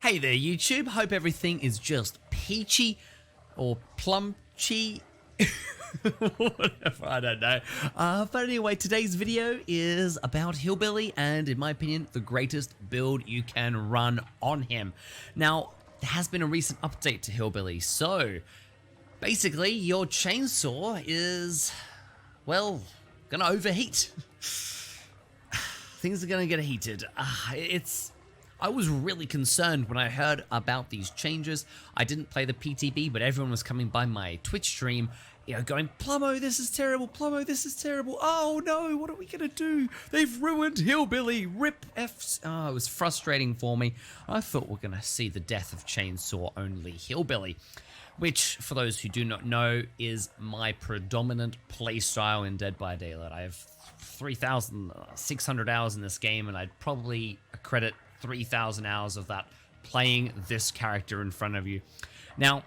Hey there YouTube, hope everything is just peachy or plumchy, whatever, I don't know. But anyway, today's video is about Hillbilly and, in my opinion, the greatest build you can run on him. Now, there has been a recent update to Hillbilly, so basically your chainsaw is, well, gonna overheat. Things are gonna get heated. I was really concerned when I heard about these changes. I didn't play the PTB, but everyone was coming by my Twitch stream, going, Plumoe, this is terrible, Plumoe, this is terrible. Oh no, what are we gonna do? They've ruined Hillbilly, rip Fs. Oh, it was frustrating for me. I thought we're gonna see the death of Chainsaw Only Hillbilly, which, for those who do not know, is my predominant playstyle in Dead by Daylight. I have 3,600 hours in this game, and I'd probably accredit 3,000 hours of that playing this character in front of you. Now,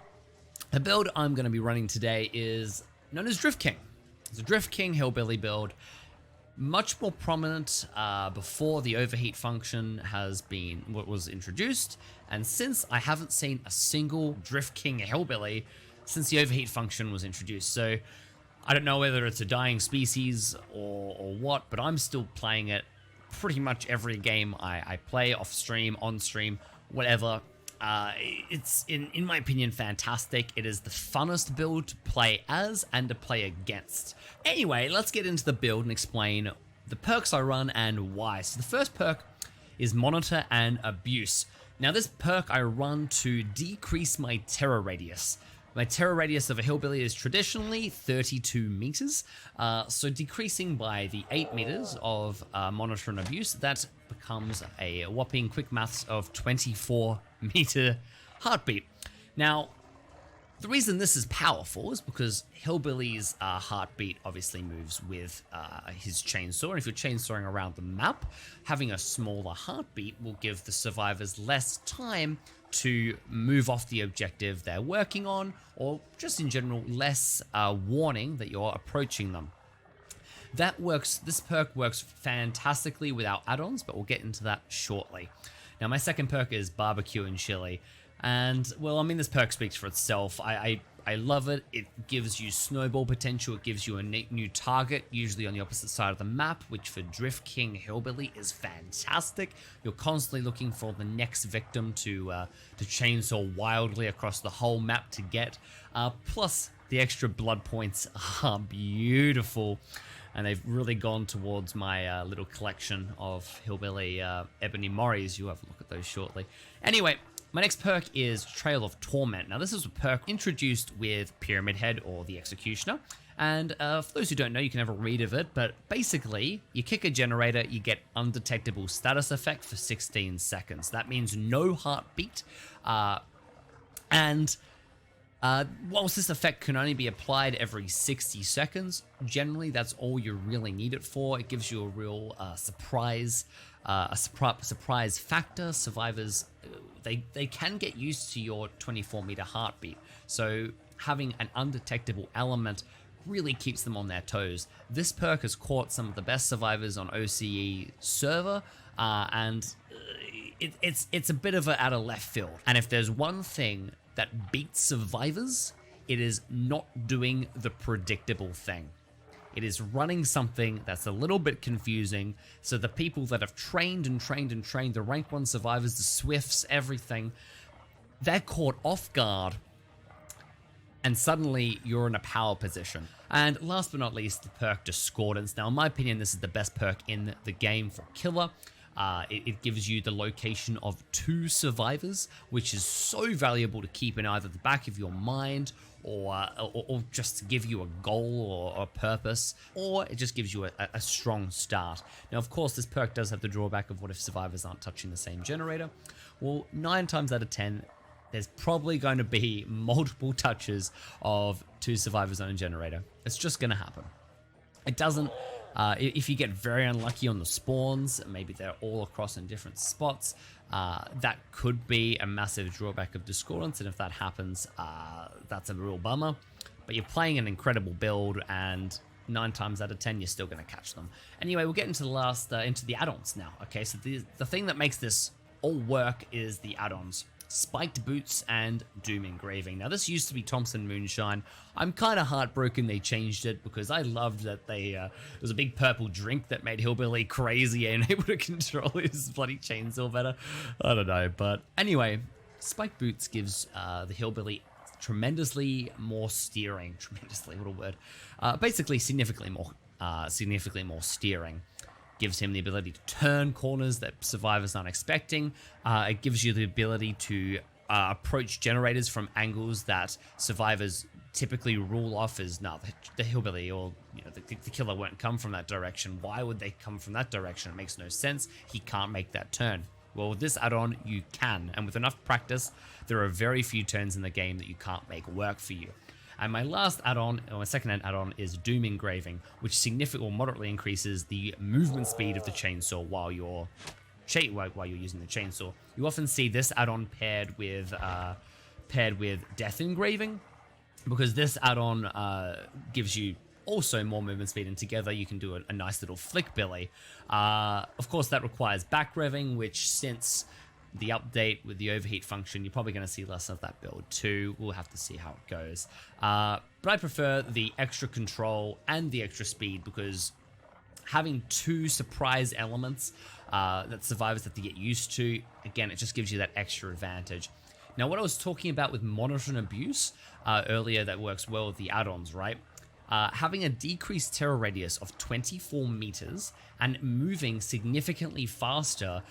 the build I'm going to be running today is known as Drift King. It's a Drift King Hillbilly build, much more prominent before the Overheat function was introduced, and since I haven't seen a single Drift King Hillbilly since the Overheat function was introduced. So I don't know whether it's a dying species or what, but I'm still playing it pretty much every game I play, off stream, on stream, whatever. It's, in my opinion, fantastic. It is the funnest build to play as and to play against. Anyway, let's get into the build and explain the perks I run and why. So the first perk is Monitor and Abuse. Now this perk I run to decrease my terror radius. My terror radius of a Hillbilly is traditionally 32 meters, so decreasing by the 8 meters of Monitor and Abuse, that becomes a whopping quick maths of 24 meter heartbeat. Now, the reason this is powerful is because Hillbilly's heartbeat obviously moves with his chainsaw, and if you're chainsawing around the map, having a smaller heartbeat will give the survivors less time to move off the objective they're working on, or just in general, less warning that you're approaching them. This perk works fantastically without add-ons, but we'll get into that shortly. Now, my second perk is Barbecue and Chili. And, well, I mean, this perk speaks for itself. I love it. It gives you snowball potential. It gives you a new target, usually on the opposite side of the map, which for Drift King Hillbilly is fantastic. You're constantly looking for the next victim to chainsaw wildly across the whole map to get. Plus, the extra blood points are beautiful. And they've really gone towards my little collection of Hillbilly Ebony Moris. You'll have a look at those shortly. Anyway, my next perk is Trail of Torment. Now, this is a perk introduced with Pyramid Head or the Executioner. And for those who don't know, you can have a read of it. But basically, you kick a generator, you get undetectable status effect for 16 seconds. That means no heartbeat. Whilst this effect can only be applied every 60 seconds, generally that's all you really need it for. It gives you a real surprise factor. Survivors, they can get used to your 24 meter heartbeat, so having an undetectable element really keeps them on their toes. This perk has caught some of the best survivors on OCE server, and it's a bit of a out of left field. And if there's one thing that beats survivors, it is not doing the predictable thing. It is running something that's a little bit confusing, so the people that have trained and trained and trained, the rank 1 survivors, the Swifts, everything, they're caught off guard, and suddenly you're in a power position. And last but not least, the perk Discordance. Now, in my opinion, this is the best perk in the game for Killer. It gives you the location of 2 survivors, which is so valuable to keep in either the back of your mind or just to give you a goal or a purpose, or it just gives you a strong start. Now, of course, this perk does have the drawback of what if survivors aren't touching the same generator? Well, 9 times out of 10, there's probably going to be multiple touches of 2 survivors on a generator. It's just going to happen. It doesn't... if you get very unlucky on the spawns, maybe they're all across in different spots, that could be a massive drawback of Discordance, and if that happens, that's a real bummer. But you're playing an incredible build, and 9 times out of 10, you're still going to catch them. Anyway, we'll get into the add-ons now. Okay, so the thing that makes this all work is the add-ons. Spiked Boots and Doom Engraving. Now this used to be Thompson Moonshine. I'm kind of heartbroken they changed it because I loved that there was a big purple drink that made Hillbilly crazy and able to control his bloody chainsaw better. I don't know, but anyway, Spiked Boots gives the Hillbilly tremendously more steering. Tremendously, what a word. Basically significantly more steering. Gives him the ability to turn corners that survivors aren't expecting. It gives you the ability to approach generators from angles that survivors typically rule off as, no, the hillbilly or the killer won't come from that direction. Why would they come from that direction? It makes no sense. He can't make that turn. Well, with this add-on, you can, and with enough practice, there are very few turns in the game that you can't make work for you. And my last add-on, or my second add-on, is Doom Engraving, which significantly or moderately increases the movement speed of the chainsaw while you're using the chainsaw. You often see this add-on paired with Death Engraving, because this add-on gives you also more movement speed, and together you can do a nice little flick billy. Of course, that requires back revving, which since the update with the overheat function, you're probably going to see less of that build too. We'll have to see how it goes. But I prefer the extra control and the extra speed because having two surprise elements that survivors have to get used to, again, it just gives you that extra advantage. Now, what I was talking about with monitor and abuse earlier that works well with the add-ons, right? Having a decreased terror radius of 24 meters and moving significantly faster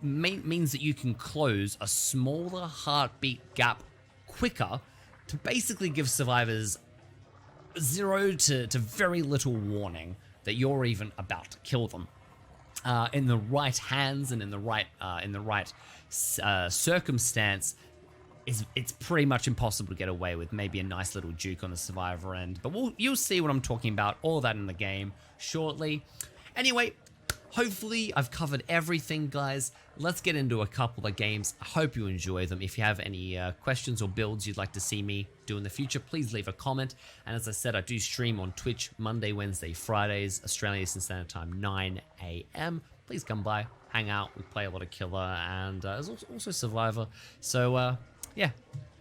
means that you can close a smaller heartbeat gap quicker to basically give survivors zero to very little warning that you're even about to kill them. In the right hands and in the right circumstance, it's pretty much impossible to get away with. Maybe a nice little juke on the survivor end, but you'll see what I'm talking about, all that in the game shortly. Anyway, hopefully I've covered everything, guys. Let's get into a couple of games. I hope you enjoy them. If you have any questions or builds you'd like to see me do in the future, please leave a comment. And as I said, I do stream on Twitch Monday, Wednesday, Fridays, Australian Eastern Standard Time, 9 a.m. Please come by, hang out. We play a lot of Killer and there's also Survivor. So yeah,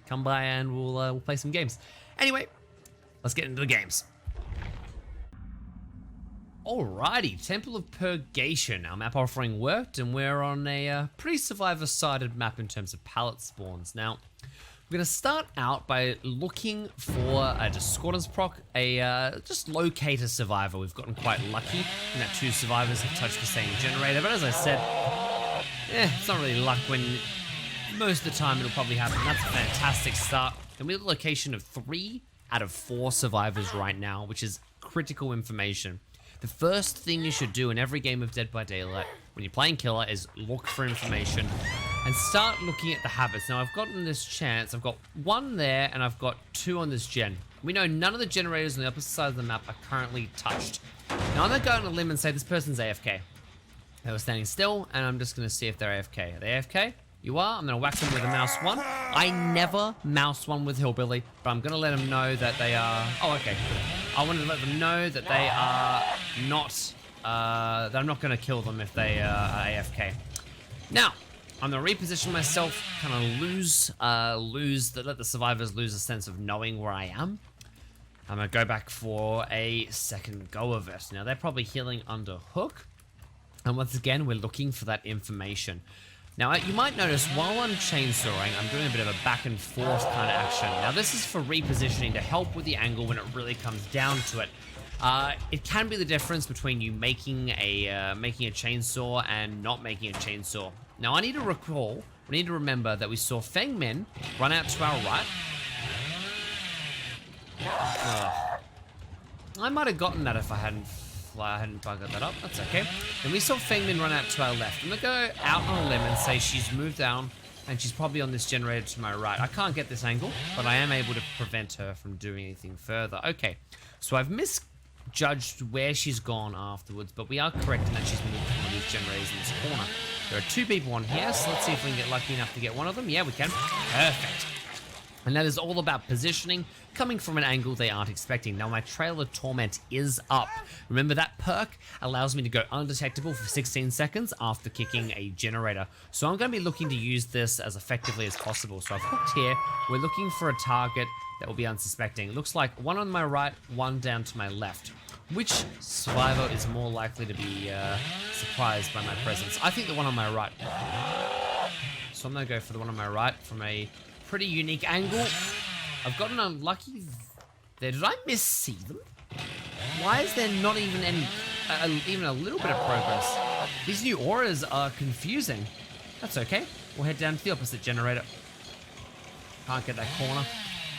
come by and we'll play some games. Anyway, let's get into the games. Alrighty, Temple of Purgation. Our map offering worked, and we're on a pretty survivor-sided map in terms of pallet spawns. Now, we're going to start out by looking for a Discordance proc, just locate a survivor. We've gotten quite lucky in that two survivors have touched the same generator, but as I said, it's not really luck when most of the time it'll probably happen. That's a fantastic start. And we have a location of 3 out of 4 survivors right now, which is critical information. The first thing you should do in every game of Dead by Daylight when you're playing Killer is look for information and start looking at the habits. Now, I've gotten this chance. I've got 1 there and I've got 2 on this gen. We know none of the generators on the opposite side of the map are currently touched. Now, I'm going to go on a limb and say this person's AFK. They were standing still, and I'm just going to see if they're AFK. Are they AFK? You are. I'm going to whack them with a mouse 1. I never mouse 1 with Hillbilly, but I'm going to let them know that they are... Oh, okay. I wanted to let them know that they are not... that I'm not going to kill them if they are AFK. Now, I'm going to reposition myself, kind of let the survivors lose a sense of knowing where I am. I'm going to go back for a second go of it. Now, they're probably healing under hook. And once again, we're looking for that information. Now, you might notice while I'm chainsawing, I'm doing a bit of a back and forth kind of action. Now, this is for repositioning to help with the angle when it really comes down to it. It can be the difference between you making a chainsaw and not making a chainsaw. Now, we need to remember that we saw Feng Min run out to our right. I might have gotten that if I hadn't bugged that up. That's okay. And we saw Feng Min run out to our left. I'm going to go out on a limb and say she's moved down and she's probably on this generator to my right. I can't get this angle, but I am able to prevent her from doing anything further. Okay, so I've misjudged where she's gone afterwards, but we are correct in that she's moved to one of these generators in this corner. There are 2 people on here, so let's see if we can get lucky enough to get one of them. Yeah, we can. Perfect. And that is all about positioning, coming from an angle they aren't expecting. Now my Trail of Torment is up. Remember that perk allows me to go undetectable for 16 seconds after kicking a generator. So I'm going to be looking to use this as effectively as possible. So I've hooked here. We're looking for a target that will be unsuspecting. It looks like one on my right, one down to my left. Which survivor is more likely to be surprised by my presence? I think the one on my right. So I'm going to go for the one on my right from a pretty unique angle. I've gotten unlucky there. Did I miss-see them? Why is there not even any, even a little bit of progress? These new auras are confusing. That's okay. We'll head down to the opposite generator. Can't get that corner.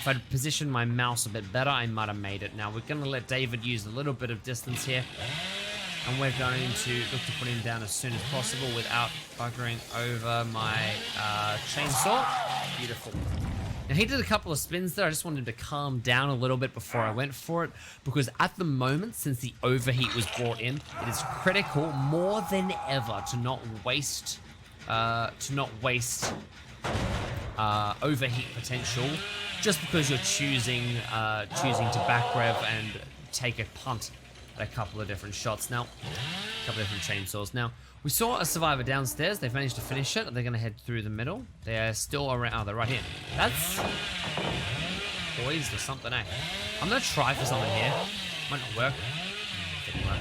If I'd positioned my mouse a bit better, I might have made it. Now we're going to let David use a little bit of distance here. And we're going to look to put him down as soon as possible without buggering over my chainsaw. Beautiful. Now he did a couple of spins there. I just wanted him to calm down a little bit before I went for it, because at the moment, since the overheat was brought in, it is critical more than ever to not waste overheat potential just because you're choosing to back rev and take a punt at a couple of different shots. Now, a couple of different chainsaws. Now, we saw a survivor downstairs. They've managed to finish it. They're going to head through the middle. They're still around. Oh, they're right here. That's poised or something, eh? I'm going to try for something here. Might not work. Didn't work.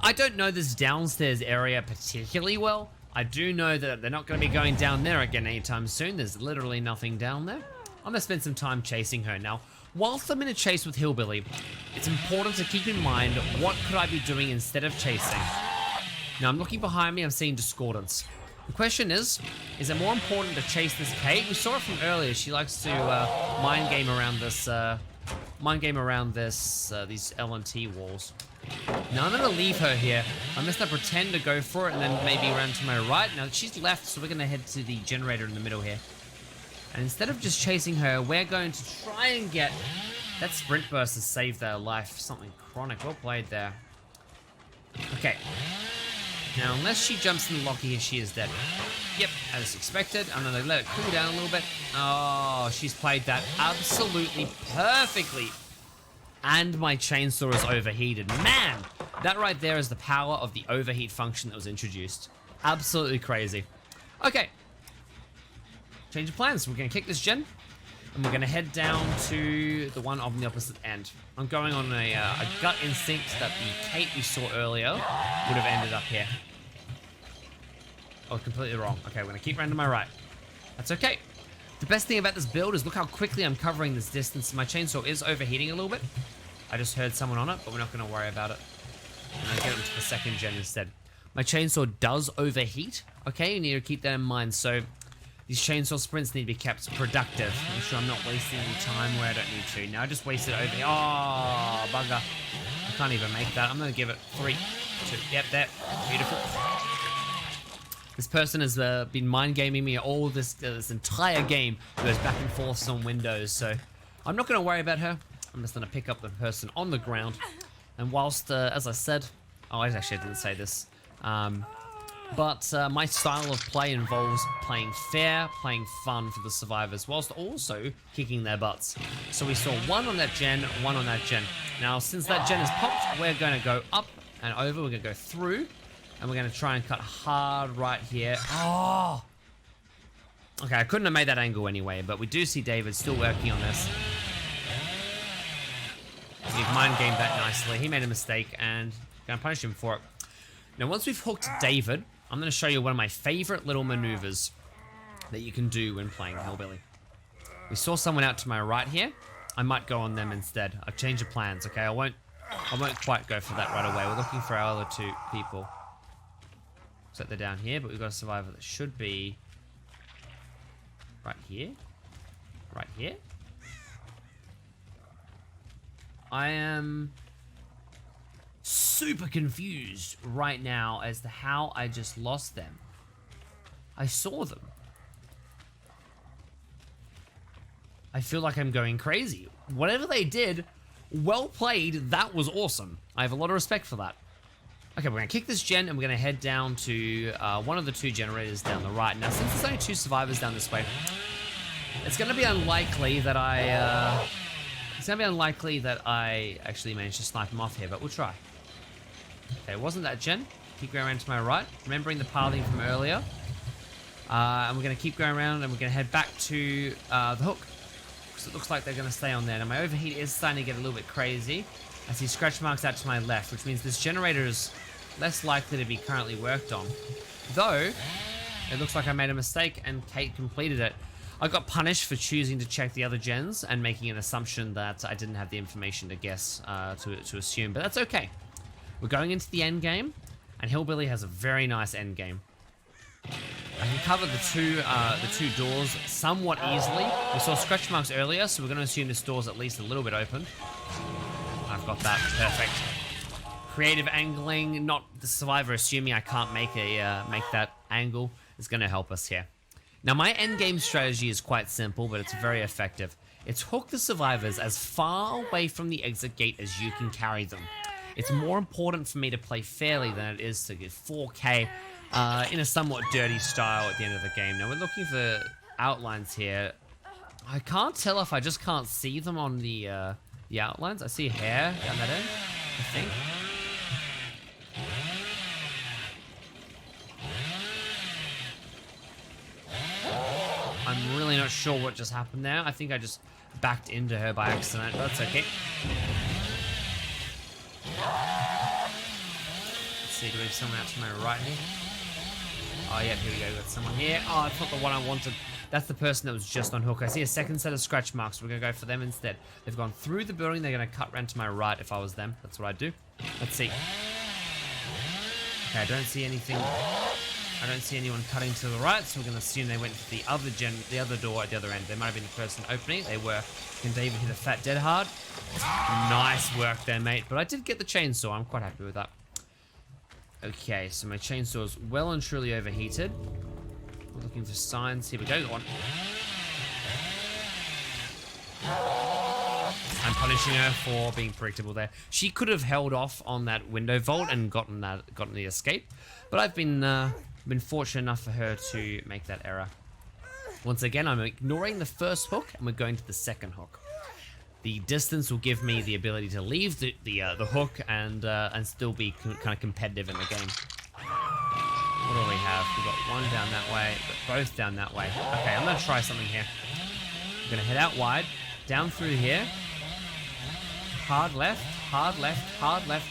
I don't know this downstairs area particularly well. I do know that they're not going to be going down there again anytime soon. There's literally nothing down there. I'm going to spend some time chasing her. Now, whilst I'm in a chase with Hillbilly, it's important to keep in mind what could I be doing instead of chasing. Now, I'm looking behind me. I'm seeing Discordance. The question is it more important to chase this Kate? We saw it from earlier. She likes to mind game around this, these L&T walls. Now, I'm going to leave her here. I'm just going to pretend to go for it and then maybe around to my right. Now, she's left, so we're going to head to the generator in the middle here. And instead of just chasing her, we're going to try and get... That sprint burst has saved their life. Something chronic. Well played there. Okay. Now, unless she jumps in the locker here, she is dead. Yep, as expected. I'm going to let it cool down a little bit. Oh, she's played that absolutely perfectly. And my chainsaw is overheated. Man, that right there is the power of the overheat function that was introduced. Absolutely crazy. Okay. Change of plans. We're going to kick this gen. And we're going to head down to the one on the opposite end. I'm going on a gut instinct that the Kate we saw earlier would have ended up here. Oh, completely wrong. Okay, we're going to keep running to my right. That's okay. The best thing about this build is look how quickly I'm covering this distance. My chainsaw is overheating a little bit. I just heard someone on it, but we're not going to worry about it. I'm going to get it into the second gen instead. My chainsaw does overheat. Okay, you need to keep that in mind. So these chainsaw sprints need to be kept productive. Make sure I'm not wasting any time where I don't need to. Now I just wasted over here. Oh, bugger. I can't even make that. I'm going to give it 3, 2. Yep, there. Beautiful. This person has been mind gaming me all this entire game. It goes back and forth on windows, so I'm not going to worry about her. I'm just going to pick up the person on the ground. And whilst, as I said, oh, I actually didn't say this. But my style of play involves playing fair, playing fun for the survivors, whilst also kicking their butts. So we saw one on that gen, one on that gen. Now, since that gen is popped, we're going to go up and over. We're going to go through, and we're going to try and cut hard right here. Oh! Okay, I couldn't have made that angle anyway, but we do see David still working on this. We've mind gamed that nicely. He made a mistake, and going to punish him for it. Now, once we've hooked David, I'm going to show you one of my favorite little maneuvers that you can do when playing Hillbilly. We saw someone out to my right here. I might go on them instead. I've changed the plans, okay? I won't quite go for that right away. We're looking for our other 2 people. So they're down here, but we've got a survivor that should be right here. Right here. I am super confused right now as to how I just lost them. I saw them. I feel like I'm going crazy. Whatever they did, well played. That was awesome. I have a lot of respect for that. Okay, we're going to kick this gen and we're going to head down to one of the 2 generators down the right. Now, since there's only 2 survivors down this way, It's going to be unlikely that I actually managed to snipe him off here, but we'll try. Okay, it wasn't that gen. Keep going around to my right, remembering the pathing from earlier. And we're going to keep going around, and we're going to head back to the hook, because it looks like they're going to stay on there. Now my overheat is starting to get a little bit crazy. I see scratch marks out to my left, which means this generator is less likely to be currently worked on. Though, it looks like I made a mistake and Kate completed it. I got punished for choosing to check the other gens and making an assumption that I didn't have the information to guess, to assume, but that's okay. We're going into the end game, and Hillbilly has a very nice end game. I can cover the two doors somewhat easily. We saw scratch marks earlier, so we're going to assume this door's at least a little bit open. I've got that. Perfect. Creative angling, not the survivor assuming I can't make that angle, is going to help us here. Now, my endgame strategy is quite simple, but it's very effective. It's hook the survivors as far away from the exit gate as you can carry them. It's more important for me to play fairly than it is to get 4K in a somewhat dirty style at the end of the game. Now, we're looking for outlines here. I can't tell if I just can't see them on the outlines. I see hair down that end, I think. I'm really not sure what just happened there. I think I just backed into her by accident, but that's okay. Let's see, do we have someone out to my right here? Oh, yeah, here we go. We've got someone here. Oh, it's not the one I wanted. That's the person that was just on hook. I see a second set of scratch marks. We're going to go for them instead. They've gone through the building. They're going to cut round to my right if I was them. That's what I'd do. Let's see. Okay, I don't see anything. I don't see anyone cutting to the right, so we're going to assume they went to the other door at the other end. They might have been the person opening it. They were. Can David hit a fat dead hard? Nice work there, mate. But I did get the chainsaw. I'm quite happy with that. Okay, so my chainsaw is well and truly overheated. We're looking for signs. Here we go. Got one. I'm punishing her for being predictable there. She could have held off on that window vault and gotten the escape, but I've been fortunate enough for her to make that error. Once again, I'm ignoring the first hook and we're going to the second hook. The distance will give me the ability to leave the hook and still be kind of competitive in the game. What do we have? We've got one down that way, but both down that way. Okay, I'm going to try something here. I'm going to head out wide, down through here. Hard left, hard left, hard left.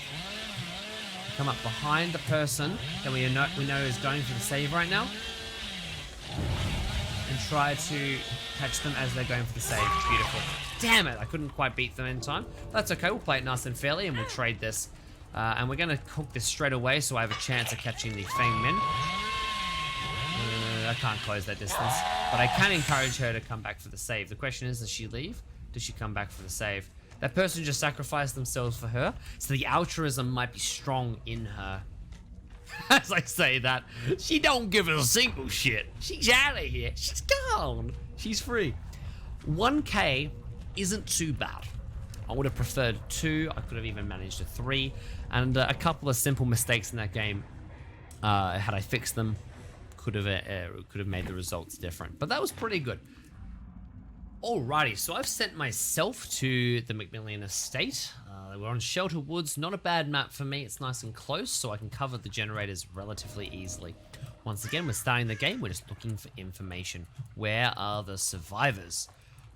Come up behind the person that we know is going for the save right now. And try to catch them as they're going for the save. Beautiful. Damn it, I couldn't quite beat them in time. That's okay, we'll play it nice and fairly and we'll trade this. And we're going to hook this straight away so I have a chance of catching the Fang Min. I can't close that distance. But I can encourage her to come back for the save. The question is, does she leave? Does she come back for the save? That person just sacrificed themselves for her, so the altruism might be strong in her. As I say that, she don't give a single shit. She's out of here. She's gone. She's free. 1K isn't too bad. I would have preferred 2. I could have even managed a 3. And a couple of simple mistakes in that game, had I fixed them, could have made the results different. But that was pretty good. Alrighty, so I've sent myself to the McMillian estate. We're on Shelter Woods, not a bad map for me. It's nice and close, so I can cover the generators relatively easily. Once again, we're starting the game. We're just looking for information. Where are the survivors?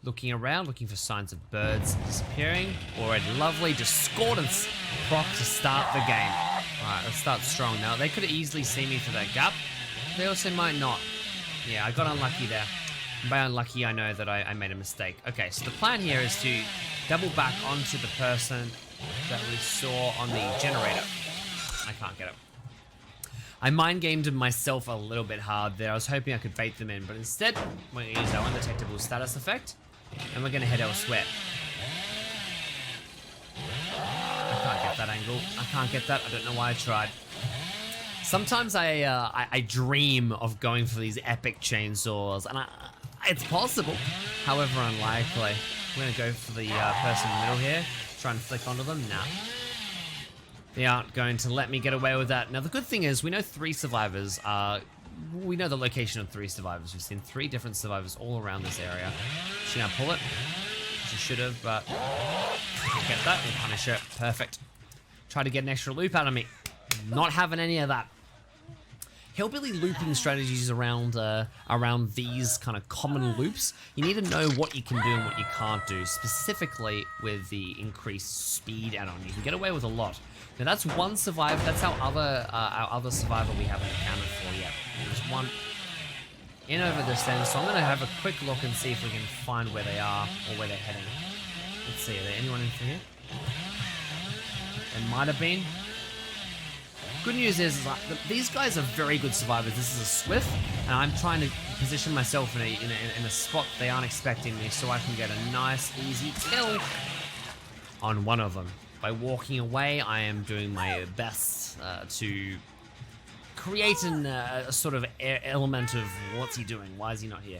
Looking around, looking for signs of birds disappearing, or a lovely discordance proc to start the game. Alright, let's start strong now. They could easily see me through that gap. They also might not. Yeah, I got unlucky there. By unlucky, I know that I made a mistake. Okay, so the plan here is to double back onto the person that we saw on the generator. I can't get it. I mind gamed myself a little bit hard there. I was hoping I could bait them in, but instead, we're going to use our undetectable status effect, and we're going to head elsewhere. I can't get that angle. I can't get that. I don't know why I tried. Sometimes I dream of going for these epic chainsaws, and it's possible, however unlikely. We're going to go for the person in the middle here, try and flick onto them. Nah. They aren't going to let me get away with that. Now, the good thing is we know 3 survivors are we know the location of 3 survivors. We've seen 3 different survivors all around this area. She now pull it. She should have, but we'll get that. We'll punish her. Perfect. Try to get an extra loop out of me. Not having any of that. Hillbilly looping strategies around these kind of common loops. You need to know what you can do and what you can't do, specifically with the increased speed add-on. You can get away with a lot. Now that's one survivor. That's our other survivor we haven't accounted for yet. There's one in over this end, so I'm gonna have a quick look and see if we can find where they are or where they're heading. Let's see. Are there anyone in here? There might have been. Good news is like, these guys are very good survivors. This is a Swift, and I'm trying to position myself in a spot they aren't expecting me, so I can get a nice, easy kill on one of them. By walking away, I am doing my best to create a sort of element of what's he doing? Why is he not here?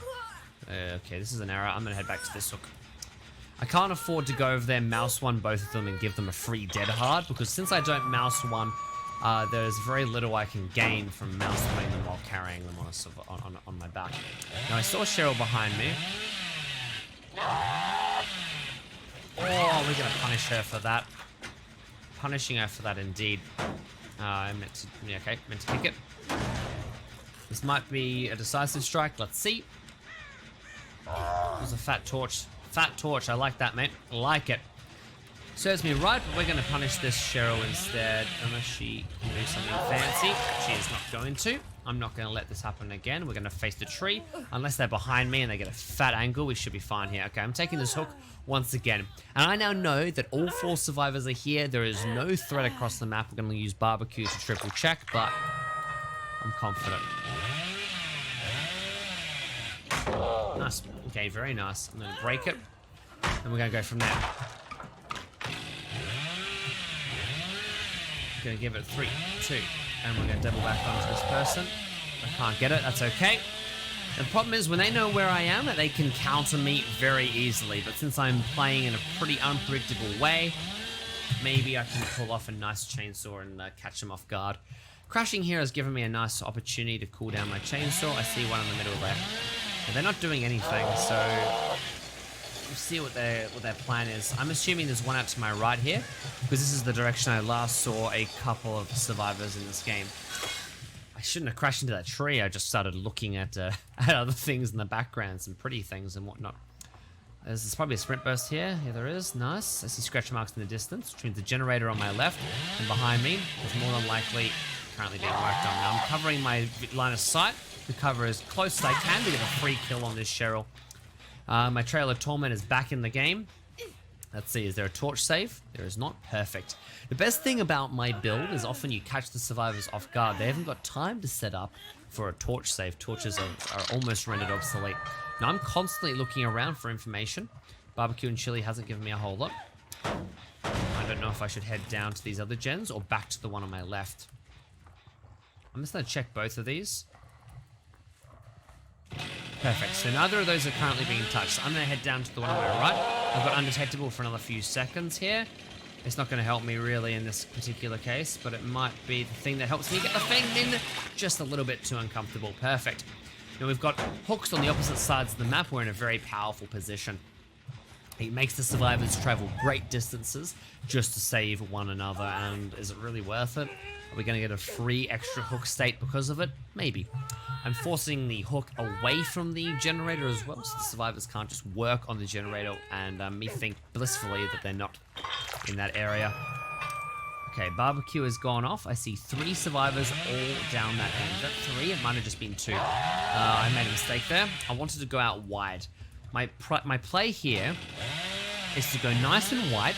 Okay, this is an error. I'm gonna head back to this hook. I can't afford to go over there, mouse one both of them, and give them a free dead hard, because since I don't mouse one, there's very little I can gain from mouse playing them while carrying them on my back. Now I saw Cheryl behind me. Oh, we're gonna punish her for that. Punishing her for that indeed. I meant to, yeah, okay, meant to kick it. This might be a decisive strike. Let's see. There's a fat torch. Fat torch. I like that, mate. I like it. Serves me right, but we're going to punish this Cheryl instead, unless she can do something fancy. She is not going to. I'm not going to let this happen again. We're going to face the tree. Unless they're behind me and they get a fat angle, we should be fine here. Okay, I'm taking this hook once again. And I now know that all 4 survivors are here. There is no threat across the map. We're going to use barbecue to triple check, but I'm confident. Nice. Okay, very nice. I'm going to break it, and we're going to go from there. Gonna give it 3, 2, and we're gonna double back onto this person. I can't get it, that's okay. The problem is when they know where I am, they can counter me very easily, but since I'm playing in a pretty unpredictable way, maybe I can pull off a nice chainsaw and catch them off guard. Crashing here has given me a nice opportunity to cool down my chainsaw. I see one in the middle there. But they're not doing anything, so we'll see what their plan is. I'm assuming there's one out to my right here, because this is the direction I last saw a couple of survivors in this game. I shouldn't have crashed into that tree. I just started looking at other things in the background, some pretty things and whatnot. There's probably a sprint burst here. Yeah, there is. Nice. I see scratch marks in the distance, which means the generator on my left and behind me is more than likely currently being worked on. Now I'm covering my line of sight to cover as close as I can to get a free kill on this Cheryl. My Trail of Torment is back in the game. Let's see, is there a torch save? There is not. Perfect. The best thing about my build is often you catch the survivors off guard. They haven't got time to set up for a torch save. Torches are almost rendered obsolete. Now I'm constantly looking around for information. Barbecue and chili hasn't given me a whole lot. I don't know if I should head down to these other gens or back to the one on my left. I'm just going to check both of these. Perfect, so neither of those are currently being touched. So I'm going to head down to the one on my right. I've got undetectable for another few seconds here. It's not going to help me really in this particular case, but it might be the thing that helps me get the thing in just a little bit too uncomfortable. Perfect. Now we've got hooks on the opposite sides of the map. We're in a very powerful position. It makes the survivors travel great distances just to save one another, and is it really worth it? Are we going to get a free extra hook state because of it? Maybe. I'm forcing the hook away from the generator as well, so the survivors can't just work on the generator and me think blissfully that they're not in that area. Okay, barbecue has gone off. I see 3 survivors all down that end. Is that 3? It might have just been 2. I made a mistake there. I wanted to go out wide. My play here is to go nice and wide,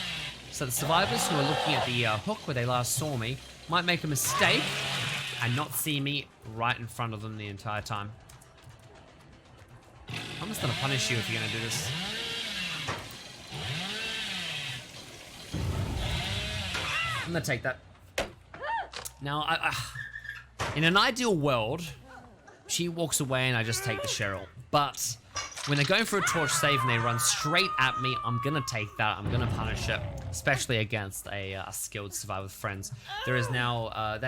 so the survivors who are looking at the hook where they last saw me might make a mistake and not see me right in front of them the entire time. I'm just gonna punish you if you're gonna do this. I'm gonna take that. Now, in an ideal world, she walks away and I just take the Cheryl. But when they're going for a torch save and they run straight at me, I'm gonna take that. I'm gonna punish it. especially against a skilled survivor with friends. There is now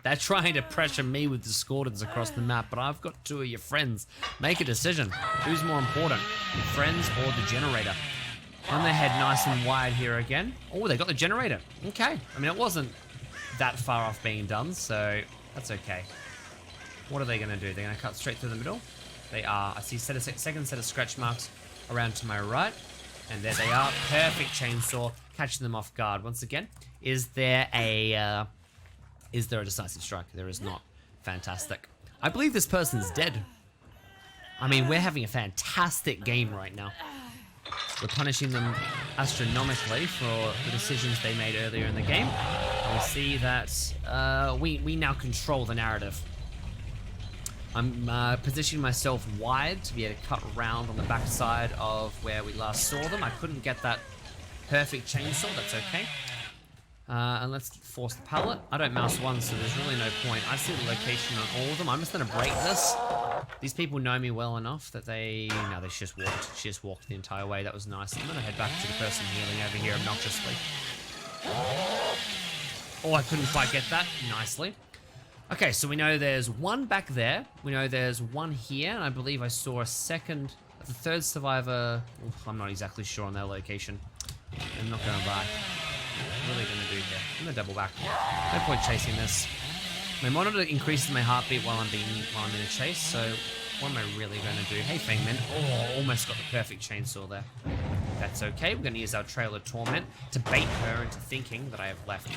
they're trying to pressure me with discordants across the map, but I've got two of your friends. Make a decision. Who's more important, your friends or the generator? I'm gonna head nice and wide here again. Oh, they got the generator. Okay. I mean, it wasn't that far off being done, so that's okay. What are they gonna do? They're gonna cut straight through the middle. They are. I see second set of scratch marks around to my right. And there they are. Perfect chainsaw. Catching them off guard once again. Is there a decisive strike? There is not. Fantastic. I believe this person's dead. I mean, we're having a fantastic game right now. We're punishing them astronomically for the decisions they made earlier in the game. And we see that we now control the narrative. I'm positioning myself wide to be able to cut around on the backside of where we last saw them. I couldn't get that perfect chainsaw, that's okay. And let's force the pallet. I don't mouse one, so there's really no point. I see the location on all of them. I'm just gonna break this. These people know me well enough that they just walked the entire way. That was nice. I'm gonna head back to the person healing over here obnoxiously. Oh, I couldn't quite get that. Nicely. Okay, so we know there's one back there. We know there's one here, and I believe I saw a second, the third survivor. Oof, I'm not exactly sure on their location. I'm not gonna lie. What are they gonna do here? I'm gonna double back. No point chasing this. My monitor increases my heartbeat while I'm in a chase. So what am I really gonna do? Hey, Fangman. Oh, almost got the perfect chainsaw there. That's okay. We're gonna use our Trail of Torment to bait her into thinking that I have left.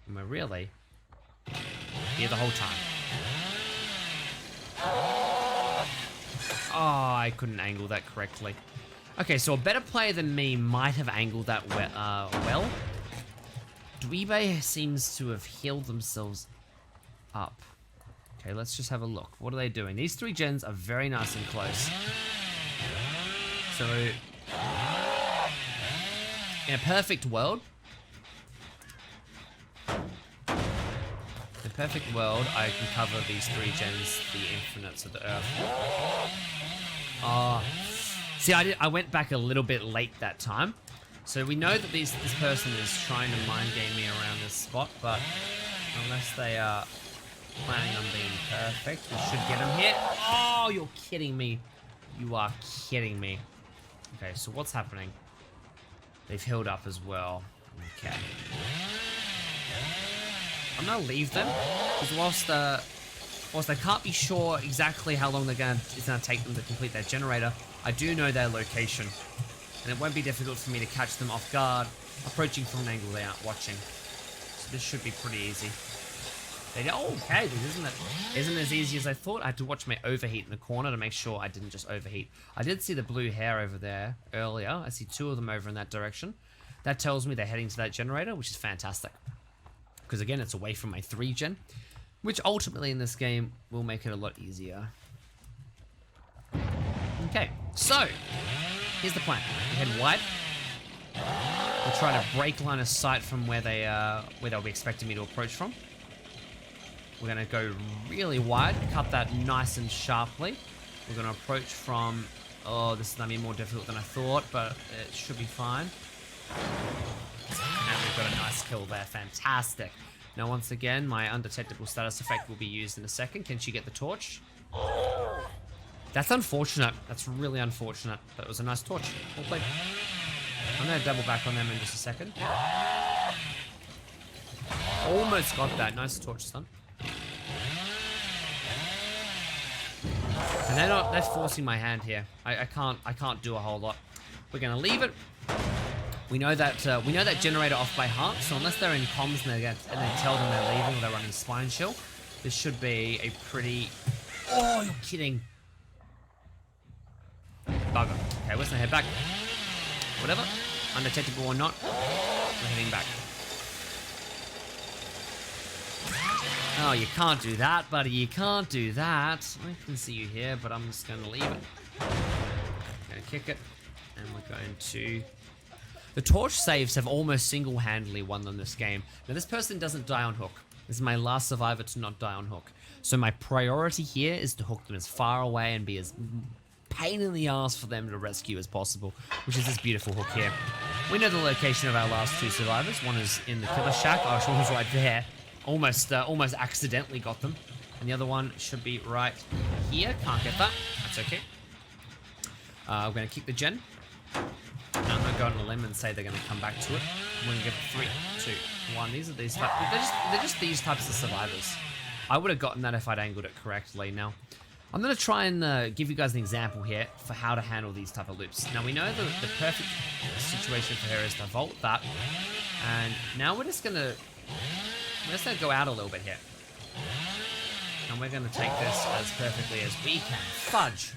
Am I really here the whole time? Oh, I couldn't angle that correctly. Okay, so a better player than me might have angled that well. Dweebay seems to have healed themselves up. Okay, let's just have a look. What are they doing? These three gens are very nice and close. So, in a perfect world, I can cover these three gens, the infinites of the earth. See, I went back a little bit late that time. So we know that this person is trying to mind game me around this spot, but unless they are planning on being perfect, we should get them hit. Oh, you're kidding me. You are kidding me. Okay, so what's happening? They've healed up as well. Okay. I'm gonna leave them, because whilst I can't be sure exactly how long it's gonna take them to complete their generator, I do know their location, and it won't be difficult for me to catch them off guard, approaching from an angle they aren't watching. So this should be pretty easy. Okay, this isn't as easy as I thought. I had to watch my overheat in the corner to make sure I didn't just overheat. I did see the blue hair over there earlier. I see two of them over in that direction. That tells me they're heading to that generator, which is fantastic. Because again, it's away from my 3-gen, which ultimately in this game will make it a lot easier. Okay, so here's the plan. We head wide. We'll try to break line of sight from where they'll be expecting me to approach from. We're gonna go really wide, cut that nice and sharply. We're gonna approach from. Oh, this is gonna be more difficult than I thought, but it should be fine. And we've got a nice kill there. Fantastic. Now, once again, my undetectable status effect will be used in a second. Can she get the torch? That's unfortunate. That's really unfortunate. That was a nice torch. Well played. I'm going to double back on them in just a second. Almost got that. Nice torch, son. And they're forcing my hand here. I can't do a whole lot. We're going to leave it. We know that generator off by heart, so unless they're in comms and they tell them they're leaving or they're running spine chill, this should be a pretty. Oh, you're kidding! Bugger. Okay, let's head back. Whatever, undetectable or not, we're heading back. Oh, you can't do that, buddy. You can't do that. I can see you here, but I'm just going to leave it. I'm going to kick it, and we're going to. The torch saves have almost single-handedly won them this game. Now, this person doesn't die on hook. This is my last survivor to not die on hook. So my priority here is to hook them as far away and be as pain in the ass for them to rescue as possible, which is this beautiful hook here. We know the location of our last 2 survivors. One is in the killer shack. Oh, she was right there. Almost accidentally got them. And the other one should be right here. Can't get that. That's okay. We're going to keep the gen. And I'm going to go on a limb and say they're going to come back to it. I'm going to give it 3, 2, 1. These are these types. They're just these types of survivors. I would have gotten that if I'd angled it correctly. Now, I'm going to try and give you guys an example here for how to handle these type of loops. Now, we know the perfect situation for her is to vault that. And now we're just going to go out a little bit here. And we're going to take this as perfectly as we can. Fudge!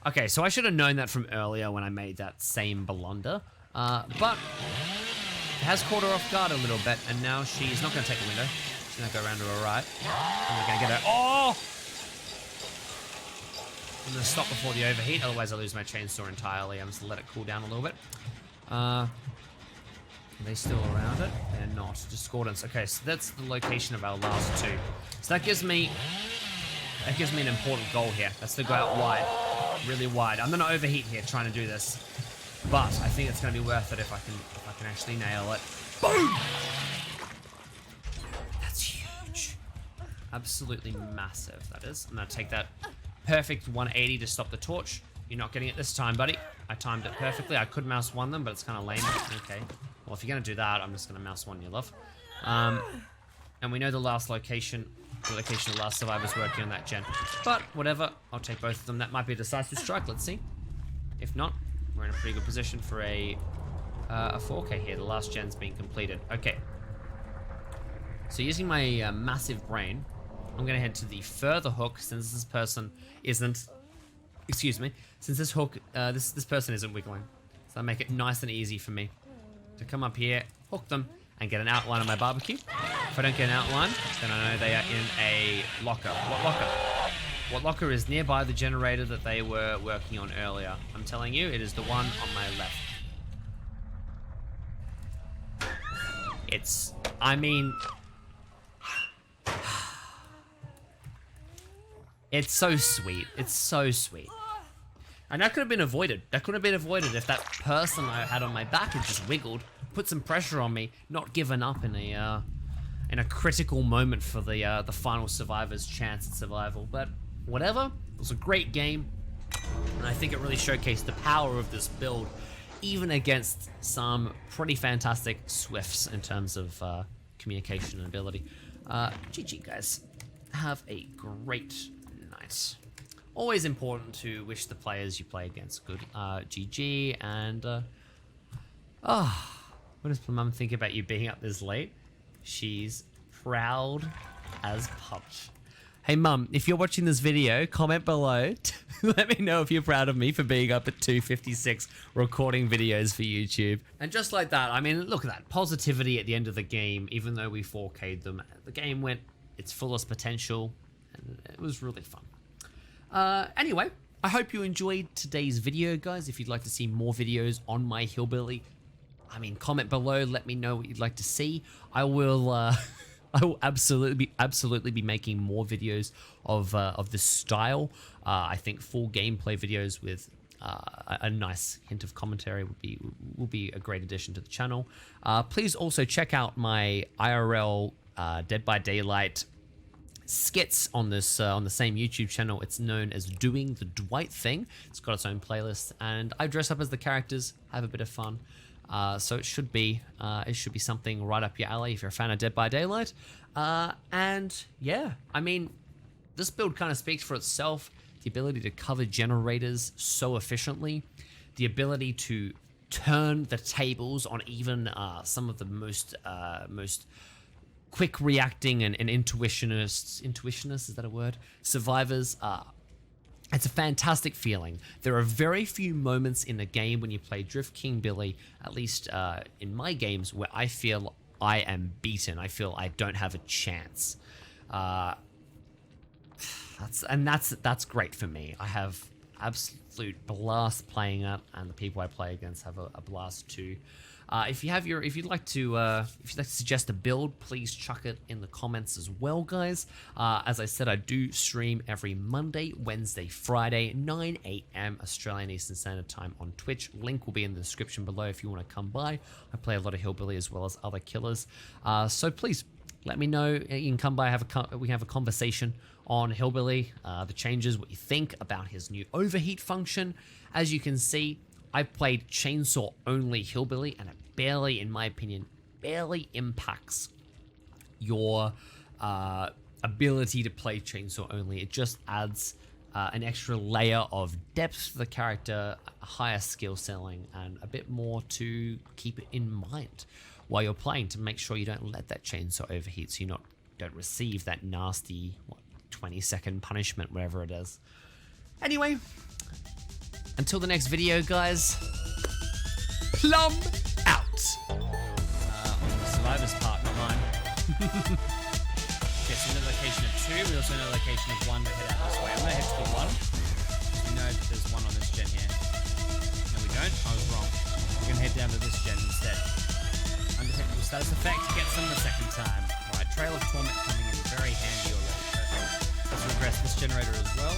Okay, so I should have known that from earlier when I made that same blunder. But it has caught her off guard a little bit, and now she's not going to take the window. She's going to go around to her right. And we're going to get her... Oh! I'm going to stop before the overheat, otherwise I lose my chainsaw entirely. I'm just going to let it cool down a little bit. Are they still around it? They're not. Discordance. Okay, so that's the location of our last 2. So that gives me an important goal here. That's to go out wide. Really wide. I'm going to overheat here trying to do this. But I think it's going to be worth it if I can actually nail it. Boom! That's huge. Absolutely massive, that is. I'm going to take that perfect 180 to stop the torch. You're not getting it this time, buddy. I timed it perfectly. I could mouse 1 them, but it's kind of lame. Okay. Well, if you're going to do that, I'm just going to mouse 1 you love. And we know the last location... The location of the last survivor's working on that gen. But, whatever. I'll take both of them. That might be a decisive strike. Let's see. If not, we're in a pretty good position for a 4K here. The last gen's being completed. Okay. So, using my massive brain, I'm going to head to the further hook since this person isn't... Excuse me. Since this hook... this person isn't wiggling. So, that'll make it nice and easy for me to come up here, hook them, and get an outline of my barbecue. If I don't get an outline, then I know they are in a locker. What locker? What locker is nearby the generator that they were working on earlier? I'm telling you, it is the one on my left. It's... I mean... It's so sweet. It's so sweet. And that could have been avoided. That could have been avoided if that person I had on my back had just wiggled, put some pressure on me, not given up in a critical moment for the final survivor's chance at survival. But whatever, it was a great game, and I think it really showcased the power of this build, even against some pretty fantastic Swifts in terms of communication and ability. GG, guys. Have a great night. Always important to wish the players you play against good GG, and what does Plumoe think about you being up this late? She's proud as punch. Hey mum, if you're watching this video, comment below. Let me know if you're proud of me for being up at 2:56 recording videos for YouTube. And just like that, I mean, look at that. Positivity at the end of the game, even though we 4K'd them. The game went its fullest potential, and it was really fun. Anyway, I hope you enjoyed today's video, guys. If you'd like to see more videos on my hillbilly, I mean, comment below, let me know what you'd like to see. I will absolutely be making more videos of this style. I think full gameplay videos with a nice hint of commentary will be a great addition to the channel. Please also check out my IRL Dead by Daylight skits on this on the same YouTube channel. It's known as Doing the Dwight Thing. It's got its own playlist, and I dress up as the characters, have a bit of fun. So it should be something right up your alley if you're a fan of Dead by Daylight. And yeah, I mean, this build kind of speaks for itself. The ability to cover generators so efficiently, the ability to turn the tables on even some of the most quick reacting and intuitionists, is that a word? Survivors. It's a fantastic feeling. There are very few moments in the game when you play Drift King Billy, at least in my games, where I feel I am beaten. I feel I don't have a chance. That's great for me. I have absolute blast playing it, and the people I play against have a blast too. If you'd like to suggest a build, please chuck it in the comments as well, guys. As I said, I do stream every Monday, Wednesday, Friday, 9 a.m. Australian Eastern Standard Time on Twitch. Link will be in the description below if you want to come by. I play a lot of Hillbilly as well as other killers. So please let me know. You can come by. We have a conversation on Hillbilly, the changes, what you think about his new Overheat function. As you can see, I've played Chainsaw Only Hillbilly, and it barely, in my opinion, barely impacts your ability to play Chainsaw Only. It just adds an extra layer of depth to the character, a higher skill ceiling, and a bit more to keep it in mind while you're playing, to make sure you don't let that chainsaw overheat, so you don't receive that nasty 20-second punishment, whatever it is. Anyway, until the next video, guys, plum out. On the survivors part, not mine. Okay, so we know the location of 2. We also know the location of 1 to head out this way. I'm gonna head to the 1. We know that there's 1 on this gen here. No, we don't. I was wrong. We're gonna head down to this gen instead. Undetectable status effect gets them the second time. Alright, Trail of Torment coming in very handy already. Perfect. Let's regress this generator as well.